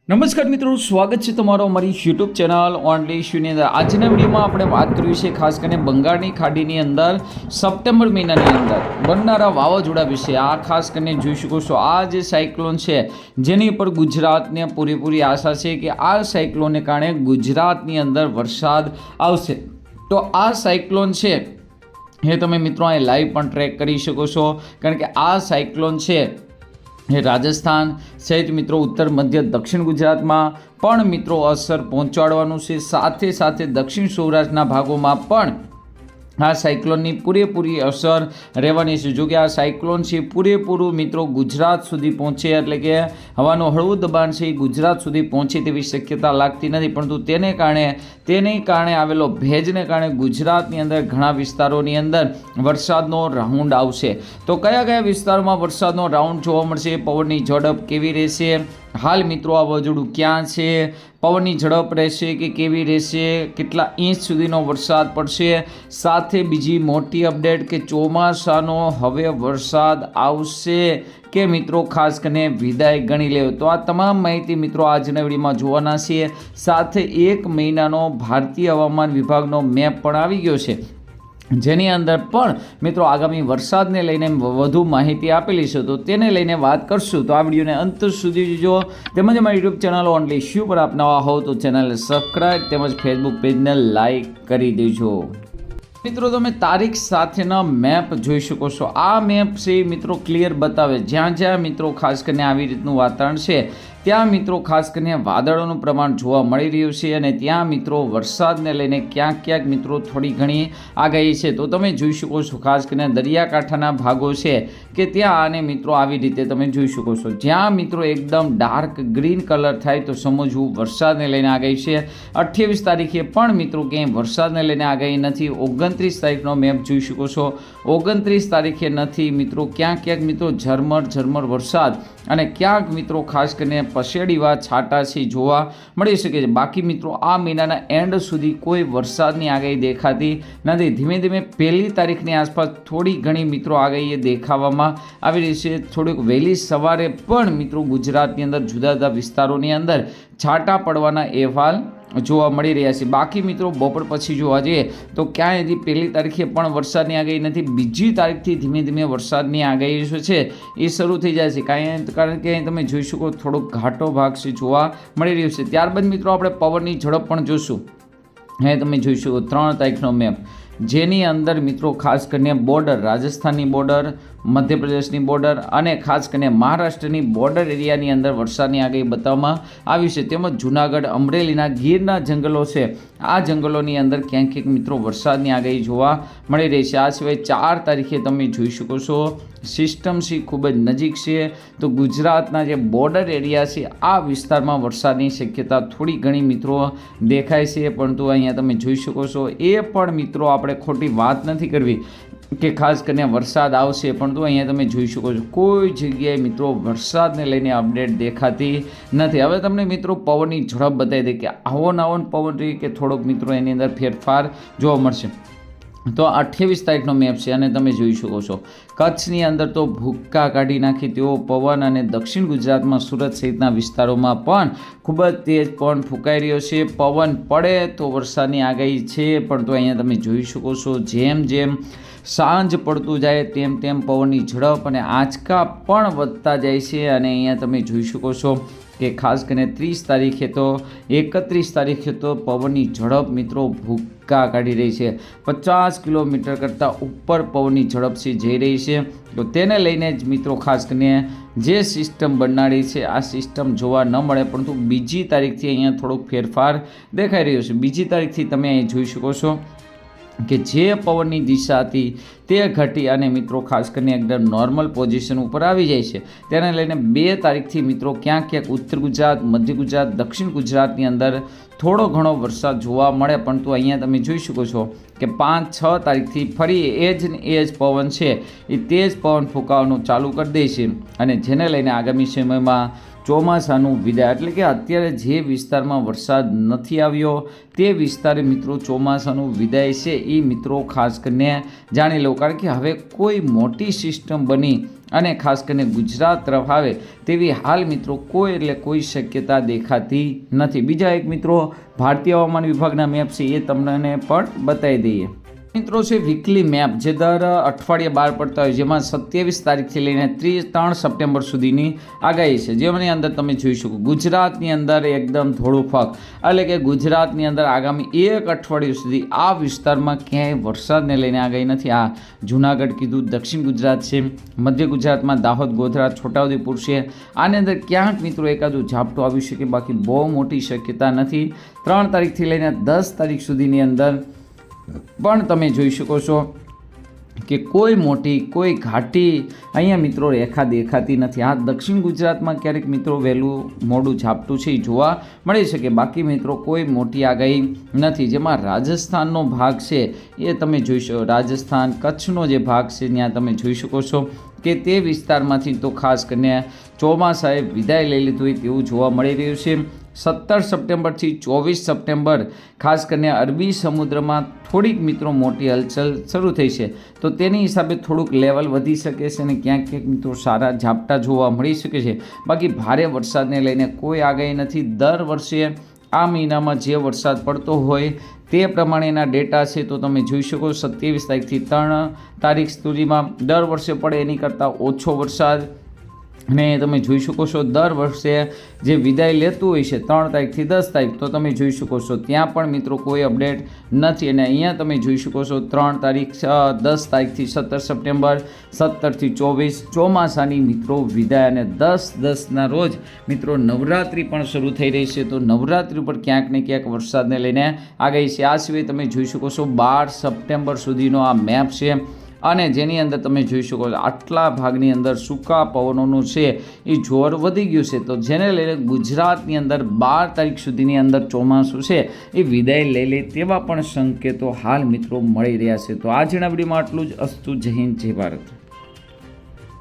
નમસ્કાર મિત્રો, સ્વાગત છે તમારો અમારી યુટ્યુબ ચેનલ ઓનલી ઇશ્યુની અંદર। આજના વિડીયોમાં આપણે વાત કરવી છે ખાસ કરીને બંગાળની ખાડીની અંદર સપ્ટેમ્બર મહિનાની અંદર બનનારા વાવાઝોડા વિશે। આ ખાસ કરીને જોઈ શકો છો, આ જે સાયક્લોન છે જેની પર ગુજરાતને પૂરેપૂરી આશા છે કે આ સાયક્લોનને કારણે ગુજરાતની અંદર વરસાદ આવશે। તો આ સાયક્લોન છે એ તમે મિત્રો અહીં લાઈવ પણ ટ્રેક કરી શકો છો, કારણ કે આ સાયક્લોન છે એ રાજસ્થાન સહિત મિત્રો ઉત્તર મધ્ય દક્ષિણ ગુજરાતમાં પણ મિત્રો અસર પહોંચાડવાનું છે। સાથે સાથે દક્ષિણ સૌરાષ્ટ્રના ભાગોમાં પણ આ સાયક્લોનની પૂરેપૂરી અસર રહેવાની છે। જો કે આ સાયક્લોન છે પૂરેપૂરું મિત્રો ગુજરાત સુધી પહોંચે, એટલે કે હવાનું હળવું દબાણ છે એ ગુજરાત સુધી પહોંચે તેવી શક્યતા લાગતી નથી, પરંતુ તેને કારણે આવેલો ભેજને કારણે ગુજરાતની અંદર ઘણા વિસ્તારોની અંદર વરસાદનો રાઉન્ડ આવશે। તો કયા કયા વિસ્તારોમાં વરસાદનો રાઉન્ડ જોવા મળશે, પવનની ઝડપ કેવી રહેશે, હાલ મિત્રો આ વાવાઝોડું ક્યાં છે, પવનની ઝડપ રહેશે કે કેવી રહેશે, કેટલા ઇંચ સુધીનો વરસાદ પડશે, સાથે બીજી મોટી અપડેટ કે ચોમાસાનો હવે વરસાદ આવશે કે મિત્રો ખાસ કરીને વિદાય ગણી લેવો। તો આ તમામ માહિતી મિત્રો આજના વિડીયોમાં જોવાના છીએ। સાથે એક મહિનાનો ભારતીય હવામાન વિભાગનો મેપ પણ આવી ગયો છે, જેની અંદર પણ મિત્રો આગામી વરસાદને લઈને વધુ માહિતી આપેલી છે, તો તેને લઈને વાત કરશું। તો આ વિડીયોને અંત સુધી જોજો, તેમજ અમારી યુટ્યુબ ચેનલ ઓનલી ઇશ્યુ પર આપ નવા હો તો ચેનલને સબસ્ક્રાઈબ તેમજ ફેસબુક પેજને લાઈક કરી દેજો। મિત્રો તમે તારીખ સાથેના મેપ જોઈ શકો છો। આ મેપ છે મિત્રો ક્લિયર બતાવે જ્યાં જ્યાં મિત્રો ખાસ કરીને આવી રીતનું વાતાવરણ છે ત્યાં મિત્રો ખાસ કરીને વાદળોનું પ્રમાણ જોવા મળી રહ્યું છે, અને ત્યાં મિત્રો વરસાદને લઈને ક્યાંક ક્યાંક મિત્રો થોડી ઘણી આગાહી છે। તો તમે જોઈ શકો છો ખાસ કરીને દરિયાકાંઠાના ભાગો છે કે ત્યાં આને મિત્રો આવી રીતે તમે જોઈ શકો છો, જ્યાં મિત્રો એકદમ ડાર્ક ગ્રીન કલર થાય તો સમજવું વરસાદને લઈને આગાહી છે। 28 તારીખે પણ મિત્રો ક્યાંય વરસાદને લઈને આગાહી નથી। 29 તારીખનો મેપ જોઈ શકો છો, 29 તારીખે નથી મિત્રો, ક્યાંક ક્યાંક મિત્રો ઝરમર વરસાદ અને ક્યાંક મિત્રો ખાસ કરીને પસેડીવા છાંટા છે જોવા મળી શકે છે। બાકી મિત્રો આ મહિનાના એન્ડ સુધી કોઈ વરસાદની આગાહી દેખાતી નથી। ધીમે ધીમે 1 તારીખની આસપાસ થોડી ઘણી મિત્રો આગાહી દેખાવામાં આવી રહી છે। થોડીક વહેલી સવારે પણ મિત્રો ગુજરાતની અંદર જુદા જુદા વિસ્તારોની અંદર છાંટા પડવાના અહેવાલ જોવા મળી રહ્યા છે। બાકી મિત્રો બપોર પછી જોવા જઈએ તો ક્યાંય હજી 1 તારીખે પણ વરસાદની આગાહી નથી। 2 તારીખથી ધીમે ધીમે વરસાદની આગાહી છે એ શરૂ થઈ જાય છે, કારણ કે તમે જોઈ શકો થોડોક ઘાટો ભાગ છે જોવા મળી રહ્યો છે। ત્યારબાદ મિત્રો આપણે પવનની ઝડપ પણ જોશું। હવે તમે જોઈ શકો 3 તારીખનો મેપ, જેની અંદર મિત્રો ખાસ કરીને બોર્ડર, રાજસ્થાનની બોર્ડર, મધ્યપ્રદેશની બોર્ડર અને ખાસ કરીને મહારાષ્ટ્રની બોર્ડર એરિયાની અંદર વરસાદની આગાહી બતાવવામાં આવી છે, તેમજ જૂનાગઢ, અમરેલીના ગીરના જંગલો છે, આ જંગલોની અંદર ક્યાંક ક્યાંક મિત્રો વરસાદની આગાહી જોવા મળી રહી છે। આ સિવાય 4 તારીખે તમે જોઈ શકો છો સિસ્ટમ છે ખૂબ જ નજીક છે, તો ગુજરાતના જે બોર્ડર એરિયા છે આ વિસ્તારમાં વરસાદની શક્યતા થોડી ઘણી મિત્રો દેખાય છે, પરંતુ અહીંયા તમે જોઈ શકો છો એ પણ મિત્રો આપણે ખોટી વાત નથી કરવી કે ખાસ કરીને વરસાદ આવશે, પરંતુ અહીંયા તમે જોઈ શકો છો કોઈ જગ્યાએ મિત્રો વરસાદને લઈને અપડેટ દેખાતી નથી। હવે તમને મિત્રો પવનની ઝડપ બતાવી દે કે આવો પવન રહી કે થોડોક મિત્રો એની અંદર ફેરફાર જોવા મળશે। તો 28 તારીખનો મેપ છે અને તમે જોઈ શકો છો કચ્છની અંદર તો ભૂક્કા કાઢી નાખી તેવો પવન, અને દક્ષિણ ગુજરાતમાં સુરત સહિતના વિસ્તારોમાં પણ ખૂબ જ તેજ પવન ફૂંકાઈ રહ્યો છે। પવન પડે તો વરસાદની આગાહી છે, પરંતુ અહીંયા તમે જોઈ શકો છો જેમ જેમ સાંજ પડતું જાય તેમ તેમ પવનની ઝડપ અને આંચકા પણ વધતા જાય છે, અને અહીંયા તમે જોઈ શકો છો કે ખાસ કરીને 30 તારીખે તો 31 તારીખે તો પવનની ઝડપ મિત્રો ભૂક્કા કાઢી રહી છે। 50 કિલોમીટર કરતાં ઉપર પવનની ઝડપ છે જઈ રહી છે। તો તેને લઈને જ મિત્રો ખાસ કરીને જે સિસ્ટમ બનાડી છે આ સિસ્ટમ જોવા ન મળે, પરંતુ 2 તારીખથી અહીંયા થોડોક ફેરફાર દેખાઈ રહ્યો છે। 2 તારીખથી તમે અહીં જોઈ શકો છો કે જે પવનની દિશા હતી તે ઘટી અને મિત્રો ખાસ કરીને એકદમ નોર્મલ પોઝિશન ઉપર આવી જાય છે। તેને લઈને 2 તારીખથી મિત્રો ક્યાંક ક્યાંક ઉત્તર ગુજરાત, મધ્ય ગુજરાત, દક્ષિણ ગુજરાતની અંદર થોડો ઘણો વરસાદ જોવા મળે, પરંતુ અહીંયા તમે જોઈ શકો છો કે 5-6 તારીખથી ફરી એ જ પવન છે એ તેજ પવન ફૂંકાવાનું ચાલુ કરી દે છે, અને જેને લઈને આગામી સમયમાં ચોમાસાનું વિદાય, એટલે કે અત્યારે જે વિસ્તારમાં વરસાદ નથી આવ્યો તે વિસ્તારે મિત્રો ચોમાસાનું વિદાય છે એ મિત્રો ખાસ કરીને જાણી લો, કારણ કે હવે કોઈ મોટી સિસ્ટમ બની અને ખાસ કરીને ગુજરાત તરફ આવે તેવી હાલ મિત્રો કોઈ શક્યતા દેખાતી નથી. બીજા એક મિત્રો ભારતીય હવામાન વિભાગના મેપ છે એ તમને પણ બતાવી દઈએ. મિત્રો છે વીકલી મેપ જે દર અઠવાડિયે બહાર પડતા હોય, જેમાં 27 તારીખથી લઈને 3 સપ્ટેમ્બર સુધીની આગાહી છે. જેમની અંદર તમે જોઈ શકો ગુજરાતની અંદર એકદમ થોડું ફક, એટલે કે ગુજરાતની અંદર આગામી 1 અઠવાડિયું સુધી આ વિસ્તારમાં ક્યાંય વરસાદને લઈને આગાહી નથી. આ જૂનાગઢ કીધું, દક્ષિણ ગુજરાત છે, મધ્ય ગુજરાતમાં દાહોદ, ગોધરા, છોટાઉદેપુર છે. આની અંદર ક્યાંક મિત્રો એકાદું ઝાપટું આવી શકે, બાકી બહુ મોટી શક્યતા નથી. 3 તારીખથી લઈને 10 તારીખ સુધીની અંદર પણ તમે જોઈ શકો છો કે કોઈ મોટી કોઈ ઘાટી અહીંયા મિત્રો રેખા દેખાતી નથી. આ દક્ષિણ ગુજરાતમાં ક્યારેક મિત્રો વહેલું મોડું ઝાપટું છે એ જોવા મળી શકે, બાકી મિત્રો કોઈ મોટી આગાહી નથી. જેમાં રાજસ્થાનનો ભાગ છે એ તમે જોઈ શકો, રાજસ્થાન કચ્છનો જે ભાગ છે ત્યાં તમે જોઈ શકો છો કે તે વિસ્તારમાંથી તો ખાસ કરીને ચોમાસાએ વિદાય લઈ લીધું હોય તેવું જોવા મળી રહ્યું છે. 17 સપ્ટેમ્બરથી 24 સપ્ટેમ્બર ખાસ કરીને અરબી સમુદ્રમાં થોડીક મિત્રો મોટી હલચલ શરૂ થઈ છે, તો તેની હિસાબે થોડુંક લેવલ વધી શકે છે અને ક્યાંક મિત્રો સારા ઝાપટા જોવા મળી શકે છે. બાકી ભારે વરસાદને લઈને કોઈ આગાહી નથી. દર વર્ષે આ મહિનામાં જે વરસાદ પડતો હોય તે પ્રમાણેના ડેટા છે તો તમે જોઈ શકો. 27 તારીખથી 3 તારીખ સુધીમાં દર વર્ષે પડે એની કરતાં ઓછો વરસાદ, અને તમે જોઈ શકો છો દર વર્ષે જે વિદાય લેતું હોય છે 3 તારીખથી 10 તારીખ, તો તમે જોઈ શકો છો ત્યાં પણ મિત્રો કોઈ અપડેટ નથી. અને અહીંયા તમે જોઈ શકો છો 3 તારીખ 10 તારીખથી 17 સપ્ટેમ્બર, 17થી 24 ચોમાસાની મિત્રો વિદાય. અને 10/10ના રોજ મિત્રો નવરાત્રિ પણ શરૂ થઈ રહી છે, તો નવરાત્રિ પર ક્યાંક ને ક્યાંક વરસાદને લઈને આગાહી છે. આ સિવાય તમે જોઈ શકો છો 12 સપ્ટેમ્બર સુધીનો આ મેપ છે, અને જેની અંદર તમે જોઈ શકો છો આટલા ભાગની અંદર સૂકા પવનોનું છે એ જોર વધી ગયું છે, તો જેને લઈને ગુજરાતની અંદર 12 તારીખ સુધીની અંદર ચોમાસું છે એ વિદાય લઈ લે તેવા પણ સંકેતો હાલ મિત્રો મળી રહ્યા છે. તો આજના વિડીયોમાં આટલું જ. અસ્તુ. જય હિન્દ, જય ભારત.